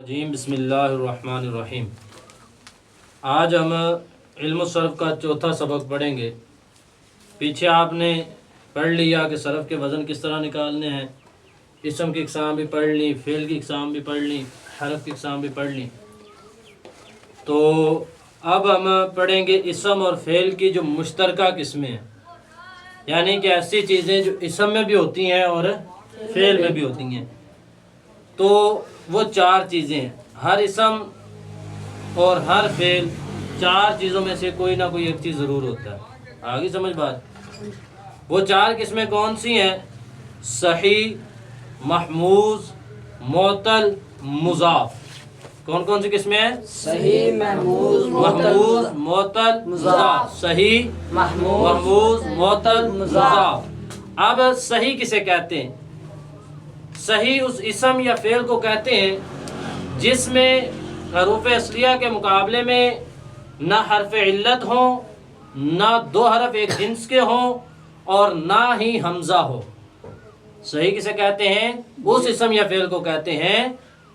جی بسم اللہ الرحمن الرحیم۔ آج ہم علم الصرف کا چوتھا سبق پڑھیں گے۔ پیچھے آپ نے پڑھ لیا کہ صرف کے وزن کس طرح نکالنے ہیں، اسم کی اقسام بھی پڑھ لی، فعل کی اقسام بھی پڑھ لی، حرف کی اقسام بھی پڑھ لی۔ تو اب ہم پڑھیں گے اسم اور فعل کی جو مشترکہ قسمیں ہیں، یعنی کہ ایسی چیزیں جو اسم میں بھی ہوتی ہیں اور فعل میں بھی ہوتی ہیں۔ تو وہ چار چیزیں ہیں، ہر اسم اور ہر فعل، چار چیزوں میں سے کوئی نہ کوئی ایک چیز ضرور ہوتا ہے۔ آگے سمجھ بات؟ وہ چار قسمیں کون سی ہیں؟ صحیح، محموز، معتل، مضاف۔ کون کون سی قسمیں ہیں؟ صحیح، محموز، معتل، مضاف۔ صحیح، محموز، معتل، مضاف۔ اب صحیح کسے کہتے ہیں؟ صحیح اس اسم یا فعل کو کہتے ہیں جس میں حروف اصلیہ کے مقابلے میں نہ حرف علت ہوں، نہ دو حرف ایک جنس کے ہوں، اور نہ ہی حمزہ ہو۔ صحیح کسے کہتے ہیں؟ اس اسم یا فعل کو کہتے ہیں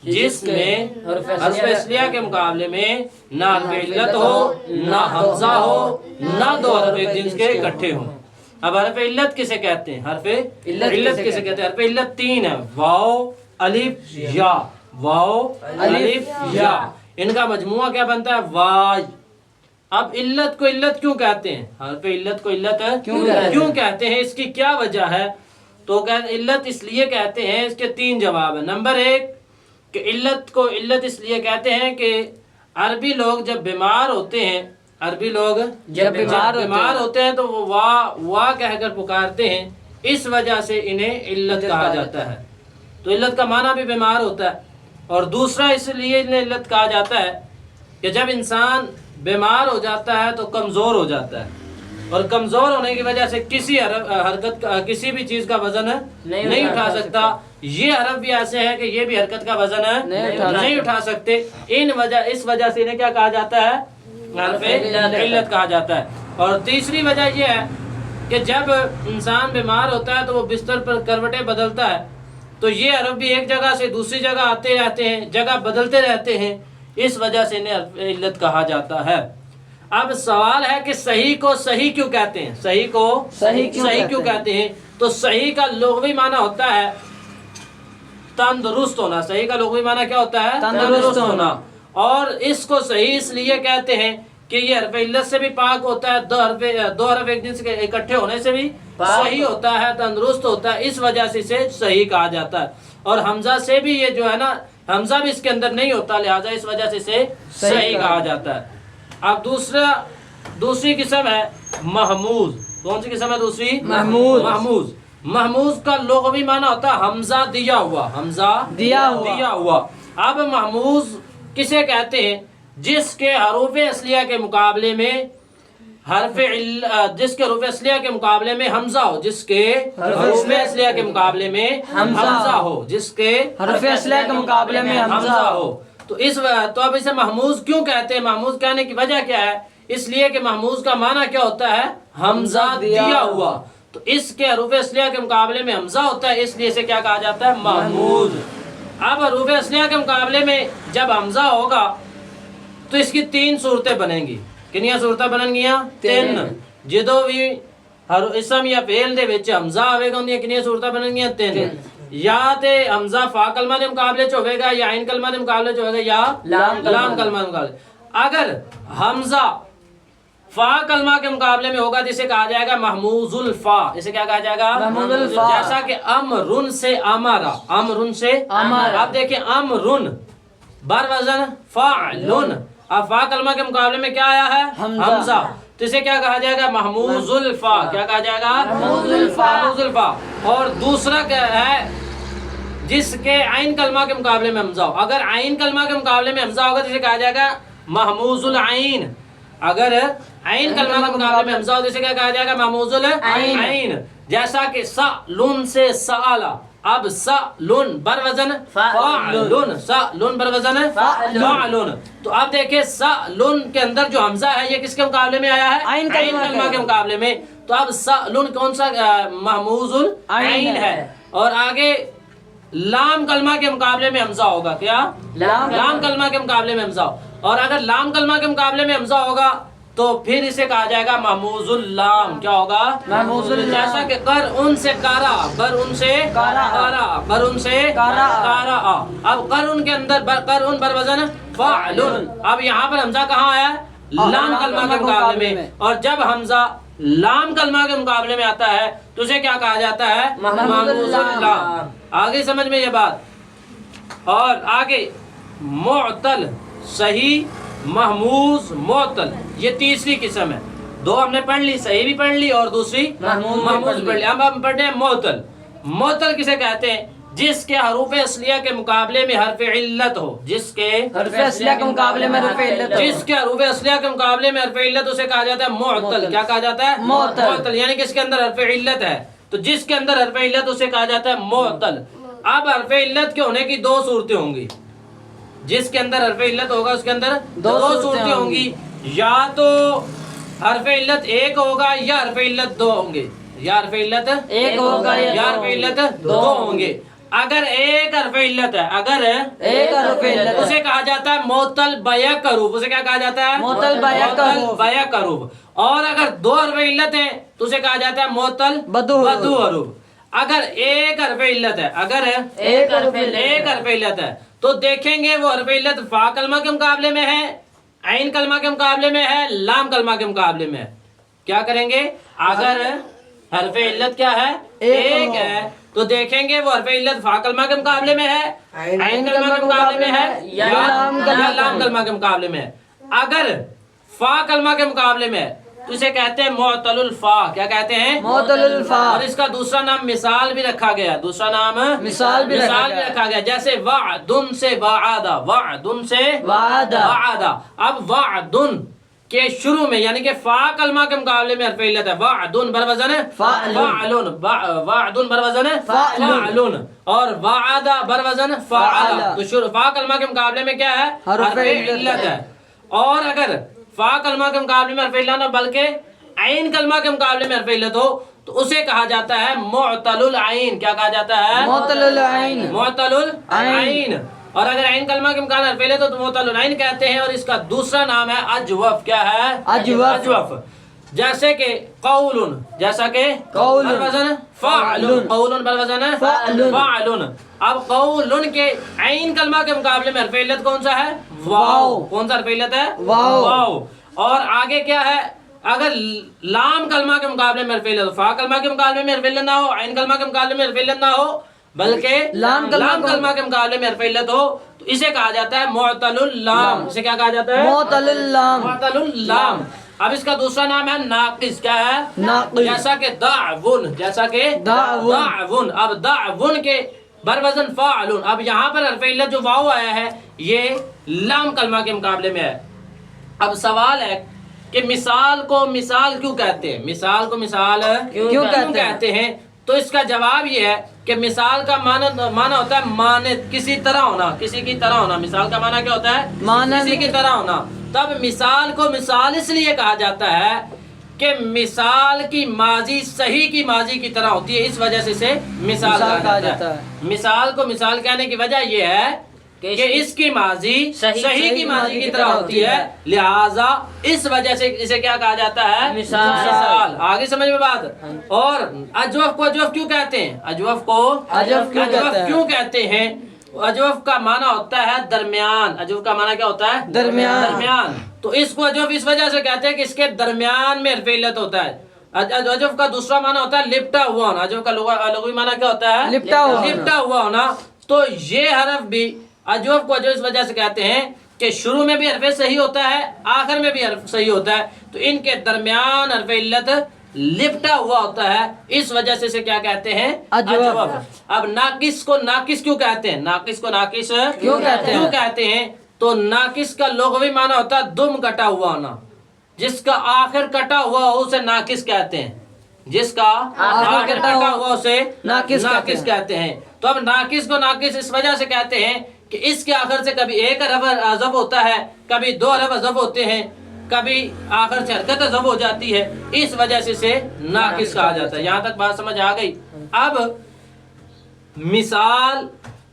جس میں حرف اصلیہ کے مقابلے میں نہ حرف علت ہو، نہ حمزہ ہو، نہ دو حرف ایک جنس کے اکٹھے ہوں۔ اب حرف علت کسے کہتے ہیں؟ حرف علت کسے کہتے ہیں؟ حرف علت تین ہے، واو، الف، یا۔ واو، الف، یا، ان کا مجموعہ کیا بنتا ہے؟ وائی۔ اب علت کو علت کیوں کہتے ہیں؟ حرف علت کو علت کیوں کہتے ہیں؟ اس کی کیا وجہ ہے؟ تو علت اس لیے کہتے ہیں، اس کے تین جواب ہیں۔ نمبر ایک کہ علت کو علت اس لیے کہتے ہیں کہ عربی لوگ جب بیمار ہوتے ہیں، عربی لوگ جب بیمار ہوتے ہیں تو وہ وا کہہ کر پکارتے ہیں، اس وجہ سے انہیں علت کہا جاتا ہے۔ تو علت کا معنی بھی بیمار ہوتا ہے۔ اور دوسرا اس لیے انہیں علت کہا جاتا ہے کہ جب انسان بیمار ہو جاتا ہے تو کمزور ہو جاتا ہے، اور کمزور ہونے کی وجہ سے کسی حرکت کا، کسی بھی چیز کا وزن نہیں اٹھا سکتا۔ یہ حرف بھی ایسے ہیں کہ یہ بھی حرکت کا وزن نہیں اٹھا سکتے۔ اس وجہ سے انہیں کیا کہا جاتا ہے؟ حرف علت کہا جاتا ہے۔ اور تیسری وجہ یہ ہے کہ جب انسان بیمار ہوتا ہے تو وہ بستر پر کروٹیں بدلتا ہے، تو یہ حرف بھی ایک جگہ سے دوسری جگہ آتے رہتے ہیں، جگہ بدلتے رہتے ہیں، اس وجہ سے انہیں حرف علت کہا جاتا ہے۔ اب سوال ہے کہ صحیح کو صحیح کیوں کہتے ہیں؟ صحیح کو صحیح کیوں کہتے ہیں؟ تو صحیح کا لغوی معنی ہوتا ہے تندرست ہونا۔ صحیح کا لغوی معنی کیا ہوتا ہے؟ تندرست ہونا۔ اور اس کو صحیح اس لیے کہتے ہیں کہ یہ حرف علت سے بھی پاک ہوتا ہے، دو حرف ایک جنس کے اکٹھے ہونے سے بھی صحیح ہوتا ہے، تندرست ہوتا ہے، اس وجہ سے اسے صحیح کہا جاتا ہے۔ اور حمزہ سے بھی یہ جو ہے نا، حمزہ بھی اس کے اندر نہیں ہوتا، لہٰذا اس وجہ سے اسے صحیح کہا جاتا ہے۔ اب دوسری قسم ہے محموز۔ کون سی قسم ہے دوسری؟ محموز۔ محموز کا لغوی معنی ہوتا ہے حمزہ دیا ہوا، حمزہ دیا ہوا۔ اب محموز کسے کہتے ہیں؟ جس کے حروف اصلیہ کے مقابلے میں جس کے حروف اصلیہ کے مقابلے میں حمزہ ہو، جس کے حروف اصلیہ کے مقابلے میں حمزہ ہو، جس کے حرف اصلیہ کے مقابلے میں حمزہ ہو۔ تو اب اسے محموز کیوں کہتے ہیں؟ محموز کہنے کی وجہ کیا ہے؟ اس لیے کہ محموز کا معنی کیا ہوتا ہے؟ حمزہ دیا ہوا۔ تو اس کے حروف اصلیہ کے مقابلے میں حمزہ ہوتا ہے، اس لیے اسے کیا کہا جاتا ہے؟ محموز۔ اب حروف اصلیہ کے مقابلے میں جب حمزہ ہوگا تو اس کی تین صورتیں بنیں گی۔ کنیاں صورتیں بنن گیاں؟ تین۔ جدو بھی اسم یا فعل دے وچ حمزہ آوے گا اندیاں کنیاں صورتیں بنن گیاں؟ تین۔ یا تے حمزہ فا کلمہ دے مقابلے چ ہوے گا، یا عین کلمہ دے مقابلے چ ہوے گا، یا لام کلمہ دے مقابلے۔ اگر حمزہ فا کلمہ کے مقابلے میں ہوگا جسے کہا جائے گا محموز الفا۔ اسے کیا کہا جائے گا؟ محموز الفا۔ جیسا کہ امرن سے امارا، امرن سے امارا۔ اب دیکھیں امرن بر وزن فاعلن، اب فا کلمہ کے مقابلے میں کیا آیا ہے؟ حمزہ۔ تو اسے کیا کہا جائے گا؟ محموز الفا۔ کیا کہا جائے گا؟ محموز الفا۔ اور دوسرا کیا ہے؟ جس کے عین کلمہ کے مقابلے میں حمزہ ہو۔ اگر عین کلمہ کے مقابلے میں حمزہ ہوگا تو اسے کہا جائے گا محموز العین۔ اگر عین کلمہ کے مقابلے میں حمزہ ہو تو اسے کیا کہا جائے گا؟ محموز العین۔ جیسا کہ سألن سے سآلا، اب سألن بر وزن فاعلن، سألن بر وزن فاعلن۔ تو اب دیکھیں سألن کے اندر جو حمزہ ہے یہ کس کے مقابلے میں آیا ہے؟ عین کلمہ کے مقابلے میں۔ تو اب سألن کون سا؟ محموز العین ہے۔ اور آگے لام کلمہ کے مقابلے میں حمزہ ہوگا. کیا؟ لام کلمہ کے مقابلے میں حمزہ. اور اگر لام کلمہ کے مقابلے میں حمزہ ہوگا تو پھر اسے کہا جائے گا محموز اللام. کیا ہوگا؟ محموز اللام. جیسا کہ کر ان سے کارا، کر ان سے کارا، کر ان سے کارا. اب کر ان کے اندر کر ان بر وزن فعلن. اب یہاں پر حمزہ کہاں آیا؟ لام کلمہ کے مقابلے میں. اور جب حمزہ لام کلمہ کے مقابلے میں آتا ہے تو اسے کیا کہا جاتا ہے؟ محموز اللام. آگے سمجھ میں یہ بات. اور آگے معتل، صحیح، محموز، معتل، یہ تیسری قسم ہے. دو ہم نے پڑھ لی، صحیح بھی پڑھ لی اور دوسری محموز پڑھ لی. اب ہم پڑھتے ہیں معتل. معتل کسے کہتے ہیں؟ جس کے حروف اصلیہ کے مقابلے میں حرف علت ہو. جس کے حرف اصلیہ کے مقابلے میں حرف علت ہو. جس کے حروف اصلیہ کے مقابلے میں حرف علت، اسے کہا جاتا ہے معتل. کیا کہا جاتا ہے؟ معتل. یعنی کہ اس کے اندر حرف علت ہے. تو جس کے اندر حرف علت اسے کہا جاتا ہے معتل. اب حرف علت کے ہونے کی دو صورتیں ہوں گی. جس کے اندر حرف علت ہوگا اس کے اندر دو صورتیں ہوں گی. یا تو حرف علت ایک ہوگا یا حرف علت دو ہوں گے. یا حرف علت ایک ہوگا یا حرف علت دو ہوں گے. اگر ایک حرف علت ہے، اگر ایک حرف علت اسے کہا جاتا ہے معتل بیک حروف. اسے کیا کہا جاتا ہے؟ معتل بیک حروف. بیک حروف. اور اگر دو حرف علت ہیں تو اسے کہا جاتا ہے معتل بدو حروف. اگر ایک حرف علت ہے، اگر ایک حرف علت ہے تو دیکھیں گے وہ حرف علت فا کلمہ کے مقابلے میں ہے، عین کلمہ کے مقابلے میں ہے، لام کلمہ کے مقابلے میں ہے. کیا کریں گے؟ اگر حرف علت کیا ہے؟ ایک ہے تو دیکھیں گے وہ حرف علت فا کلمہ کے مقابلے میں ہے، عین کلمہ کے مقابلے میں ہے یا لام کلمہ کے مقابلے میں ہے. اگر فا کلمہ کے مقابلے میں ہے تو اسے کہتے ہیں معتل الفا. کیا کہتے ہیں؟ معتل الفا. اور اس کا دوسرا نام مثال بھی رکھا گیا. دوسرا نام مثال بھی رکھا گیا. جیسے وعدن سے وعدہ، وعدن سے وعدہ. اب وعدن کے شروع میں یعنی کہ فا کلمہ کے مقابلے میں حرف علت ہے. وعدن بر وزن فعلن، وعدن بر وزن فعلن، اور وعدہ بر وزن فعل. تو فا کلمہ کے مقابلے میں کیا ہے؟ حرف علت ہے. اور اگر فا کلمہ کے مقابلے میں حرف علت نہ بلکہ عین کلمہ کے مقابلے میں حرف علت ہو تو اسے کہا جاتا ہے معتل العین. کیا کہا جاتا ہے؟ معتل العین. معتل العین. اور اگر عین کلمہ کے مقابلے میں حرف علت ہو تو معتل العین کہتے ہیں. اور اس کا دوسرا نام ہے اجوف. کیا ہے؟ اجوف. جیسے کہ قول، جیسا کہ قول بر وزن فعل، قول بر وزن فعل. اب قول کے عین کلمہ کے مقابلے میں حرف علت کون سا ہے؟ واو. کون سا حرف علت ہے؟ واو. اور آگے کیا ہے؟ اگر لام کلمہ کے مقابلے میں حرف علت، فا کلمہ کے مقابلے میں حرف علت نہ ہو، عین کلمہ کے مقابلے میں حرف علت نہ ہو بلکہ لام کلمہ کے مقابلے میں حرف علت ہو تو اسے کہا جاتا ہے معتل اللام. اسے کیا کہا جاتا ہے؟ معتل اللام. معتل اللام. اب اس کا دوسرا نام ہے ناقص. کیا ہے؟ ناقص. جیسا کہ دعون، جیسا کہ دعون. اب دعون کے بر وزن فاعلون. اب یہاں پر حرف علت جو واو آیا ہے یہ لام کلمہ کے مقابلے میں ہے. اب سوال ہے کہ مثال کو مثال کیوں کہتے ہیں؟ مثال کو مثال کیوں کہتے ہیں؟ تو اس کا جواب یہ ہے کہ مثال کا معنی ہوتا ہے مانند، کسی طرح ہونا، کسی کی طرح ہونا. مثال کا معنی کیا ہوتا ہے؟ کسی کی طرح ہونا. تب مثال کو مثال اس لیے کہا جاتا ہے کہ مثال کی ماضی صحیح کی ماضی کی طرح ہوتی ہے، اس وجہ سے اسے مثال کہا جاتا ہے. مثال کو مثال کہنے کی وجہ یہ ہے کہ اس کی ماضی صحیح کی ماضی کی طرح ہوتی ہے، لہذا اس وجہ سے اسے کیا کہا جاتا ہے؟ مثال. آگے سمجھ میں بات. اور اجوف کو اجوف کیوں کہتے ہیں؟ اجوف کو اجوف کیوں کہتے ہیں؟ اجوف کا معنی ہوتا ہے درمیان. اجوف کا معنی کیا ہوتا ہے؟ درمیان. تو اس کو اجوف اس وجہ سے کہتے ہیں کہ اس کے درمیان میں حرف علت ہوتا ہے. اجوف کا دوسرا معنی ہوتا ہے لپٹا ہوا ہونا. اجوف کا لغوی معنی کیا ہوتا ہے؟ لپٹا ہوا ہونا. تو یہ حرف بھی اجوف کو اجوف اس وجہ سے کہتے ہیں کہ شروع میں بھی حرف صحیح ہوتا ہے، آخر میں بھی حرف صحیح ہوتا ہے، تو ان کے درمیان حرف علت لپٹا ہوا ہوتا ہے، اس وجہ سے اسے کیا کہتے ہیں؟ اجوف. اب ناقص کو ناقص کیوں کہتے ہیں؟ ناقص کو ناقص کیوں کہتے ہیں؟ تو ناقص کا لغوی معنی ہوتا ہے دم کٹا ہوا ہونا. جس کا آخر کٹا ہوا ہو اسے ناقص کہتے ہیں. جس کا آخر کٹا ہوا اسے ناقص کہتے ہیں. تو اب ناقص کو ناقص اس وجہ سے کہتے ہیں کہ اس کے آخر سے کبھی ایک حرف حذف ہوتا ہے، کبھی دو حرف حذف ہوتے ہیں، کبھی آخر سے حرکت حذف ہو جاتی ہے، اس وجہ سے اسے ناقص کہا جاتا ہے. یہاں تک بات سمجھ آ گئی. اب مثال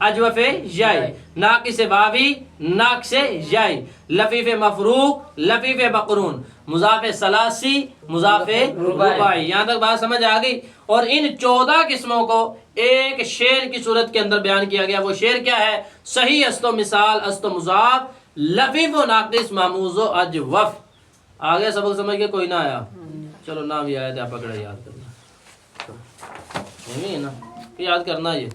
اجوف یائی، ناقص واوی ناقص یائی، لفیف مفروق لفیف مقرون، مضاف ثلاثی مضاف رباعی۔ یہاں تک بات سمجھ آ گئی؟ اور ان 14 قسموں کو ایک شعر کی صورت کے اندر بیان کیا گیا۔ وہ شعر کیا ہے؟ صحیح است و مثال است و مضاف، لفیف و ناقص ماموز و اجوف۔ آگے سبق سمجھ کے کوئی نہ آیا؟ چلو نام یہ آیا تھا، پکڑا یاد کرنا، یہی ہے نا، یاد کرنا یہ۔